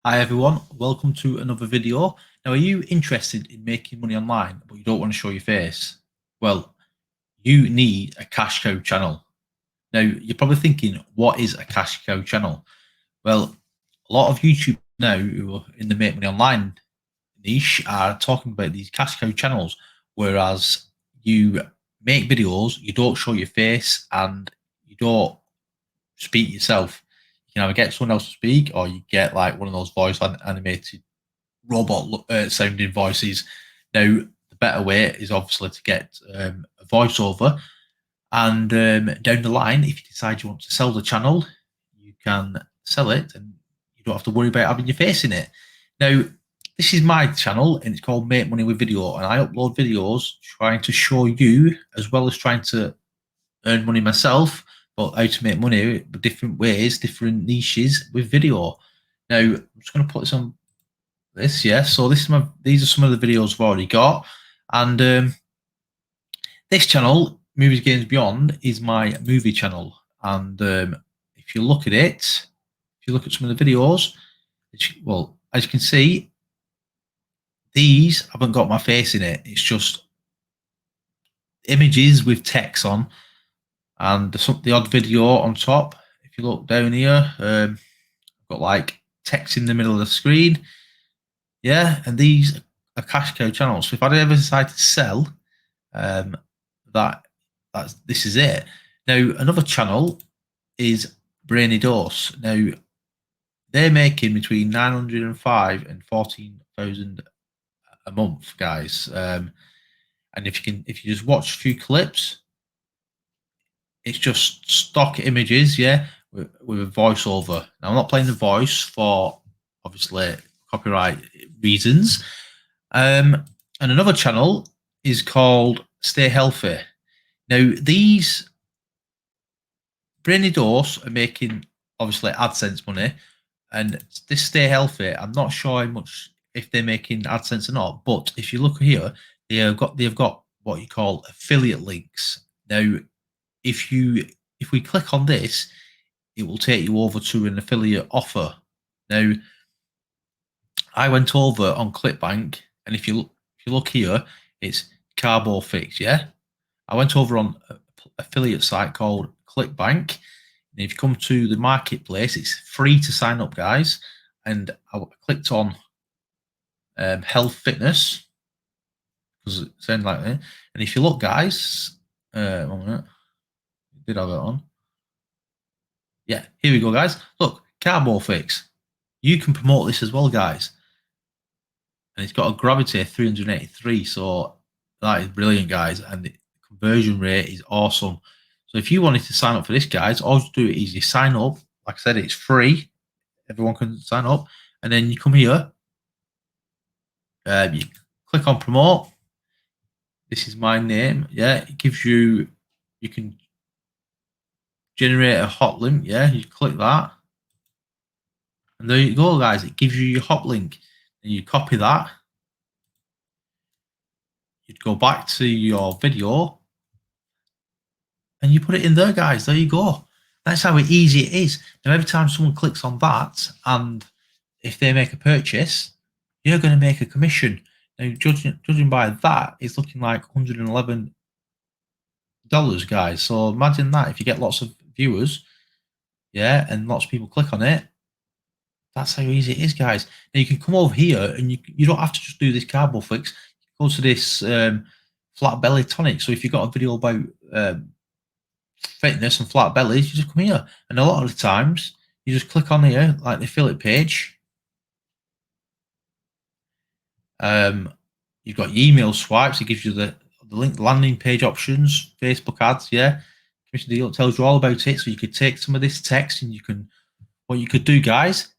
Hi everyone, welcome to another video. Now, are you interested in making money online, but you don't want to show your face? Well, you need a cash cow channel. Now, you're probably thinking, what is a cash cow channel? Well, a lot of YouTube now who are in the make money online niche are talking about these cash cow channels, whereas you make videos, you don't show your face, and you don't speak yourself. You can either get someone else to speak, or you get like one of those voice animated robot sounding voices. Now, the better way is obviously to get a voiceover, and down the line, if you decide you want to sell the channel, you can sell it, and you don't have to worry about having your face in it. Now, this is my channel, and it's called Make Money with Video, and I upload videos trying to show you, as well as trying to earn money myself, but how to make money different ways, different niches with video. Now, I'm just going to put this on this, yeah. So these are some of the videos I've already got, and this channel, Movies Games Beyond, is my movie channel. And if you look at it, if you look at some of the videos, well, as you can see, these haven't got my face in it. It's just images with text on, and the odd video on top. If you look down here, I've got like text in the middle of the screen. Yeah, and these are cash cow channels. So if I ever decide to sell, this is it. Now, another channel is Brainy Dose. Now, they're making between 905 and 14,000 a month, guys. And if you just watch a few clips, it's just stock images, yeah, with a voiceover. Now, I'm not playing the voice for obviously copyright reasons. And another channel is called Stay Healthy. Now, these Brainy Dose are making obviously AdSense money, and this Stay Healthy, I'm not sure how much if they're making AdSense or not. But if you look here, they've got what you call affiliate links. Now, if we click on this, it will take you over to an affiliate offer. Now, I went over on ClickBank, and if you look here, it's Carbo Fix. Yeah, I went over on an affiliate site called ClickBank. And if you come to the marketplace, it's free to sign up, guys. And I clicked on health fitness because it sounded like that. And if you look, guys, 1 minute, did have it on. Yeah, here we go, guys. Look, Carbo Fix. You can promote this as well, guys. And it's got a gravity of 383, so that is brilliant, guys. And the conversion rate is awesome. So if you wanted to sign up for this, guys, all you do is you sign up. Like I said, it's free. Everyone can sign up. And then you come here. You click on promote. This is my name. Yeah, it gives you can generate a hot link. Yeah, you click that. And there you go, guys. It gives you your hot link. And you copy that. You'd go back to your video. And you put it in there, guys. There you go. That's how easy it is. Now, every time someone clicks on that, and if they make a purchase, you're going to make a commission. Now, judging by that, it's looking like $111, guys. So imagine that if you get lots of viewers, yeah, and lots of people click on it. That's how easy it is, guys. Now you can come over here, and you don't have to just do this Carbo Fix. Go to this flat belly tonic. So if you've got a video about fitness and flat bellies, you just come here, and a lot of the times you just click on here like the affiliate page. You've got your email swipes. It gives you the link landing page options, Facebook ads, yeah. Commission deal tells you all about it. So you could take some of this text, and what you could do, guys,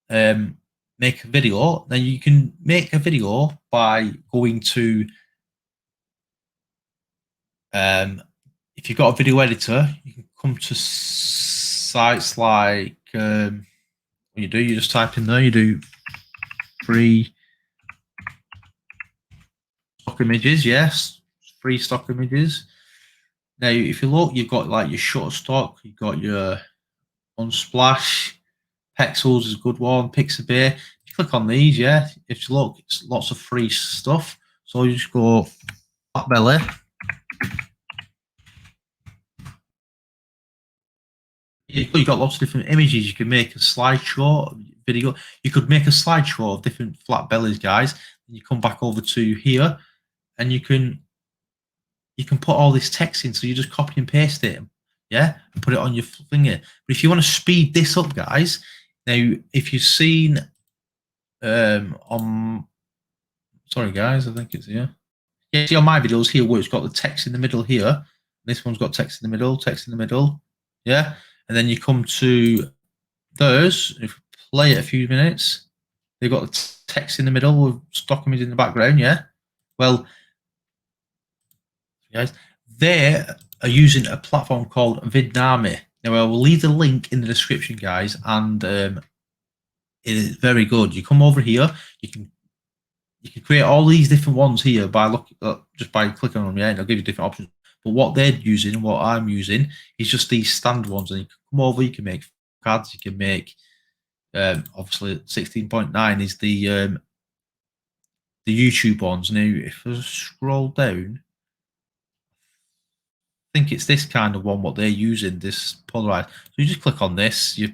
make a video. Then you can make a video by going to if you've got a video editor, you can come to sites like what you do, you just type in there, you do free stock images, yes, free stock images. Now, if you look, you've got like your Shutterstock, you've got your Unsplash, Pexels is a good one. Pixabay. You click on these, yeah. If you look, it's lots of free stuff. So you just go flat belly. You've got lots of different images. You can make a slideshow video. You could make a slideshow of different flat bellies, guys. And you come back over to here, and you can put all this text in. So you just copy and paste it, yeah, and put it on your finger. But if you want to speed this up, guys, now if you've seen on, sorry guys, I think it's here. Yeah, see on my videos here where it's got the text in the middle here. This one's got text in the middle, text in the middle, yeah. And then you come to those. If you play it a few minutes, they've got the text in the middle with stock image in the background, yeah. Well, guys, they are using a platform called Vidnami. Now, I will leave the link in the description, guys, and it is very good. You come over here, you can create all these different ones here by just by clicking on them, yeah, and they'll give you different options. But what they're using and what I'm using is just these standard ones. And you can come over, you can make cards, you can make obviously 16.9 is the YouTube ones. Now, if I scroll down, I think it's this kind of one what they're using, this polarized. So you just click on this, you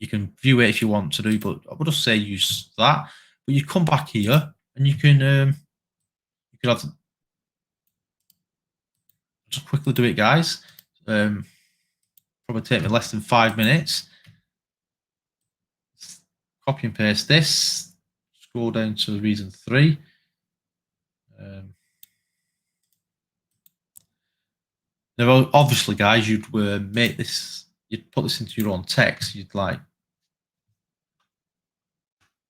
can view it if you want to do, but I would just say use that. But you come back here and you can have just quickly do it, guys. Probably take me less than 5 minutes. Copy and paste this. Scroll down to reason 3. Now, obviously, guys, you'd make this. You'd put this into your own text. You'd like,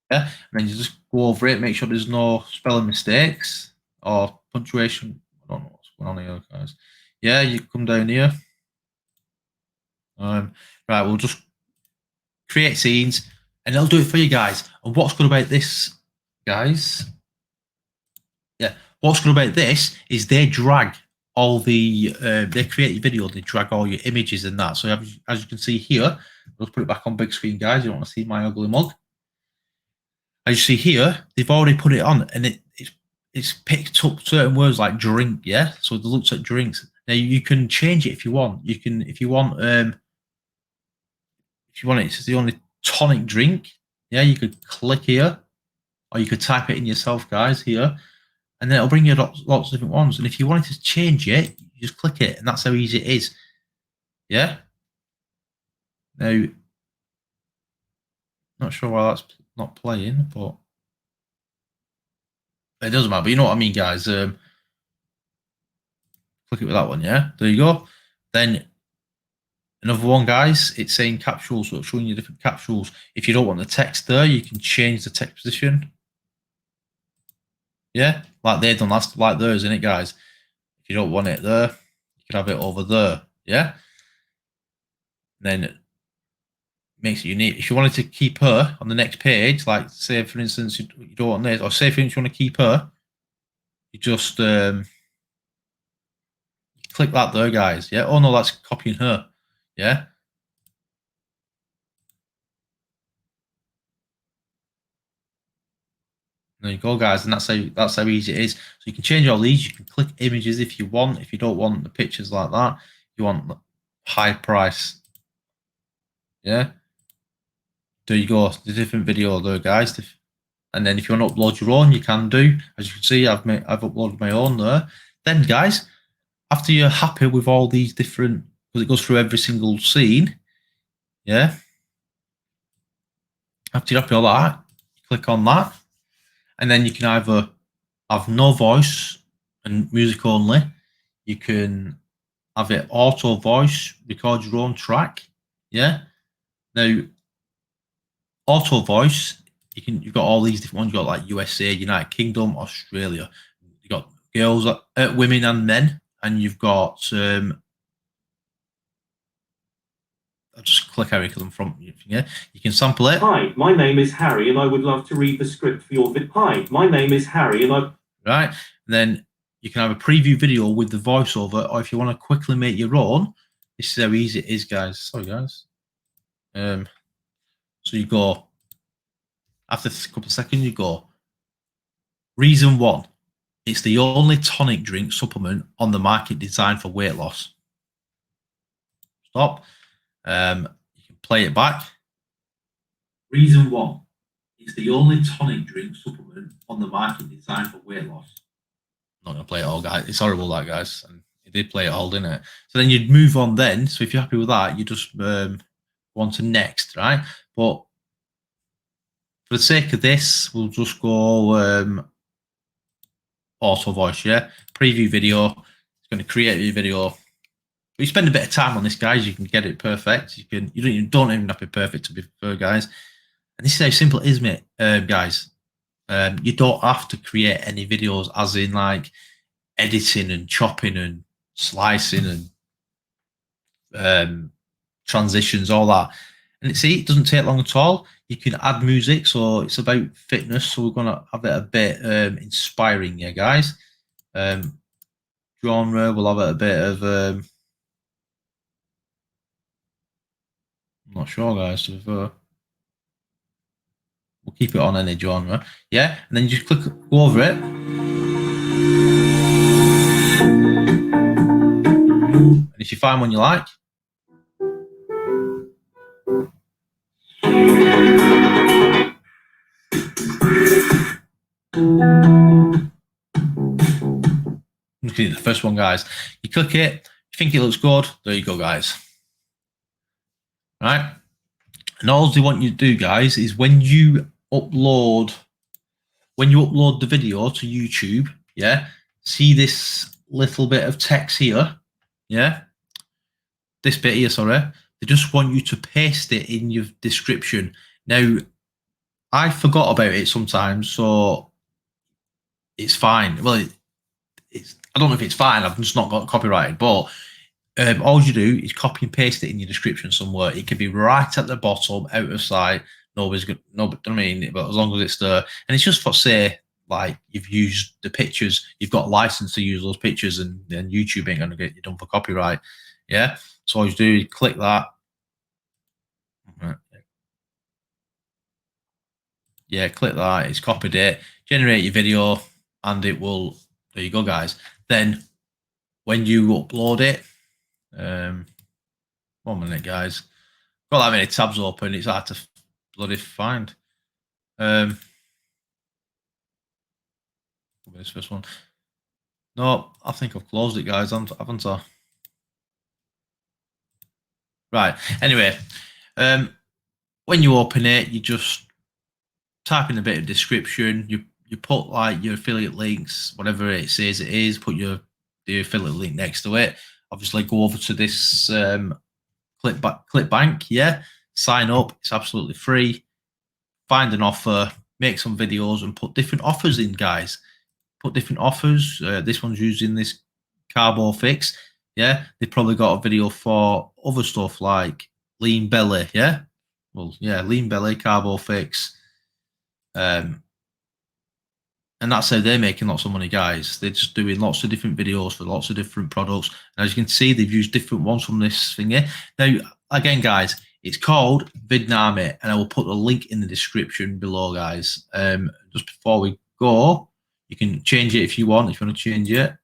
yeah, and then you just go over it. Make sure there's no spelling mistakes or punctuation. I don't know what's going on here, guys. Yeah, you come down here. Right, we'll just create scenes, and it'll do it for you guys. And what's good about this, guys? Yeah, what's good about this is they drag all the they create your video, they drag all your images and that. So as you can see here, let's put it back on big screen, guys. You don't want to see my ugly mug. As you see here, they've already put it on, and it's picked up certain words like drink, yeah. So it looks at drinks. Now you can change it if you want. You can if you want it, it's the only tonic drink. Yeah, you could click here, or you could type it in yourself, guys, here. And then it'll bring you lots of different ones. And if you wanted to change it, you just click it, and that's how easy it is. Yeah. Now, not sure why that's not playing, but it doesn't matter. But you know what I mean, guys. Click it with that one. Yeah. There you go. Then another one, guys. It's saying capsules, so it's showing you different capsules. If you don't want the text there, you can change the text position. Yeah, like they've done, that's like theirs, isn't it, guys? If you don't want it there, you can have it over there. Yeah. And then it makes it unique. If you wanted to keep her on the next page, like say for instance you don't want this, or say for instance you want to keep her, you just click that there, guys. Yeah. Oh no, that's copying her. Yeah. There you go, guys, and that's how easy it is. So you can change all these. You can click images if you want. If you don't want the pictures like that, you want high price. Yeah. There you go. The different video there, guys. And then if you want to upload your own, you can do. As you can see, I've uploaded my own there. Then, guys, after you're happy with all these different, because it goes through every single scene, yeah. After you're happy with all that, you click on that. And then you can either have no voice and music only. You can have it auto voice, record your own track. Yeah. Now, auto voice, you've got all these different ones. You've got like USA, United Kingdom, Australia. You've got girls, women and men, and you've got I'll just click Harry because I'm from yeah. You can sample it. Hi, my name is Harry, and I would love to read the script for your video. Hi, my name is Harry, and I. Right, and then you can have a preview video with the voiceover, or if you want to quickly make your own, this is how easy it is, guys. Sorry, guys. So you go, after a couple of seconds, you go, reason 1, it's the only tonic drink supplement on the market designed for weight loss. Stop. You can play it back. Reason 1, it's the only tonic drink supplement on the market designed for weight loss. I'm not going to play it all, guys. It's horrible, that, guys. And it did play it all, didn't it? So then you'd move on then. So if you're happy with that, you just go on to next, right? But for the sake of this, we'll just go auto voice, yeah? Preview video. It's going to create your video. If you spend a bit of time on this, guys, you can get it perfect. You don't even have to be perfect to be fair, guys. And this is how simple it is, mate, guys. You don't have to create any videos, as in like editing and chopping and slicing and transitions, all that. And see, it doesn't take long at all. You can add music, so it's about fitness. So we're gonna have it a bit inspiring, yeah, guys. Genre, we'll have it a bit of I'm not sure, guys. We'll keep it on any genre, yeah. And then you just go over it. And if you find one you like, look at the first one, guys. You click it, you think it looks good, there you go, guys. Right? And all they want you to do, guys, is when you upload the video to YouTube, yeah, see this little bit of text here, yeah, this bit here, sorry, they just want you to paste it in your description. Now, I forgot about it sometimes, so it's fine. Well, it's I don't know if it's fine. I've just not got copyrighted, but all you do is copy and paste it in your description somewhere. It can be right at the bottom, out of sight. Nobody's good. No, but I mean, but as long as it's there, and it's just for say, like you've used the pictures, you've got a license to use those pictures, and then YouTube ain't gonna get you done for copyright. Yeah. So all you do is click that. Yeah, click that. It's copied it. Generate your video, and it will. There you go, guys. Then when you upload it, 1 minute, guys. Got that many tabs open. It's hard to bloody find. This first one. No, I think I've closed it, guys. Haven't I? Right. Anyway, when you open it, you just type in a bit of description. You put like your affiliate links, whatever it says it is. Put the affiliate link next to it. Obviously, go over to this ClickBank. Yeah, sign up. It's absolutely free. Find an offer. Make some videos and put different offers in, guys. Put different offers. This one's using this carbo fix. Yeah, they've probably got a video for other stuff like lean belly. Yeah, well, yeah, lean belly, carbo fix. And that's how they're making lots of money, guys. They're just doing lots of different videos for lots of different products. And as you can see, they've used different ones from this thing here. Now, again, guys, it's called Vidnami, and I will put the link in the description below, guys. Just before we go, you can change it if you want to change it.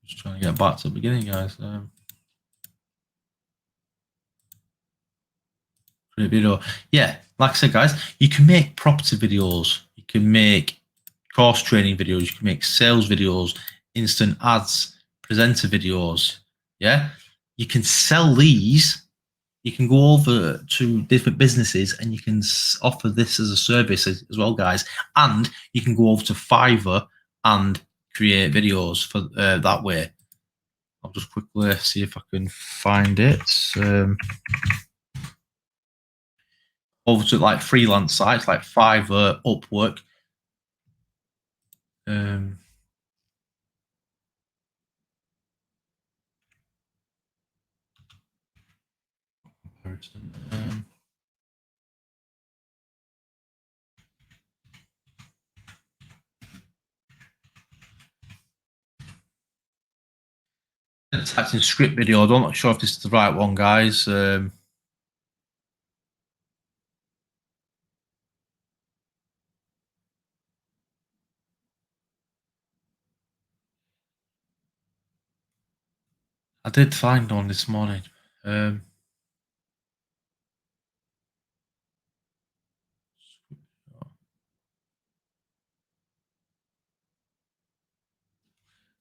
Just trying to get back to the beginning, guys. Video. Yeah, like I said, guys, you can make property videos, you can make course training videos, you can make sales videos, instant ads, presenter videos. Yeah, you can sell these. You can go over to different businesses and you can offer this as a service as well, guys. And you can go over to Fiverr and create videos for that way. I'll just quickly see if I can find it. Over to like freelance sites like Fiverr, Upwork. typed in script video. I'm not sure if this is the right one, guys. I did find one this morning.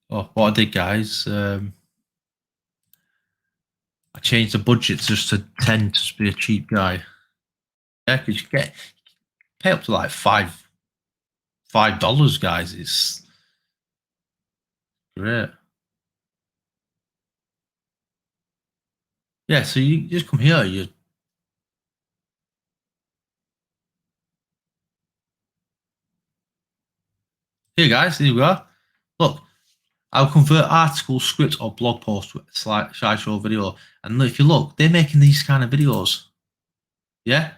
Oh, what I did, guys, I changed the budget just to 10 to be a cheap guy. Yeah, because you pay up to like $5, guys. It's great. Yeah, so you just come here. Here, guys. Here we go. Look, I'll convert article, script, or blog post to a slideshow video. And if you look, they're making these kind of videos. Yeah,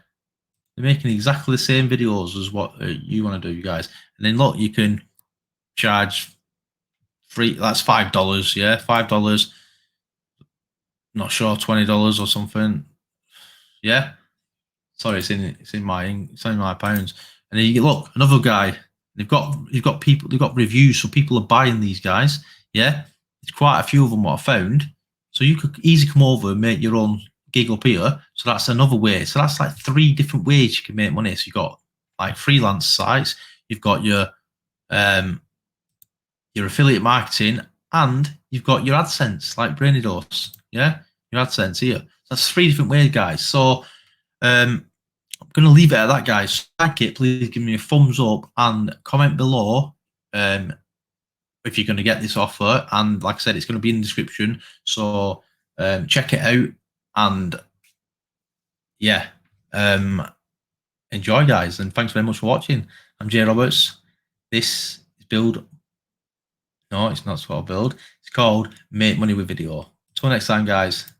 they're making exactly the same videos as what you want to do, you guys. And then look, you can charge free. That's $5. Yeah, $5. Not sure, $20 or something. Yeah. Sorry, it's in my pounds. And then you look, another guy. They've got people. They've got reviews, so people are buying these guys. Yeah, there's quite a few of them what I found. So you could easily come over and make your own gig up here. So that's another way. So that's like 3 different ways you can make money. So you've got like freelance sites. You've got your affiliate marketing, and you've got your AdSense, like Brainidos. Yeah, your AdSense here. So that's 3 different ways, guys. So I'm going to leave it at that, guys. Like it, please give me a thumbs up and comment below if you're going to get this offer. And like I said, it's going to be in the description. So check it out. And yeah, enjoy, guys. And thanks very much for watching. I'm Jay Roberts. This is Build. No, it's not Spot Build. It's called Make Money with Video. Until next time, guys.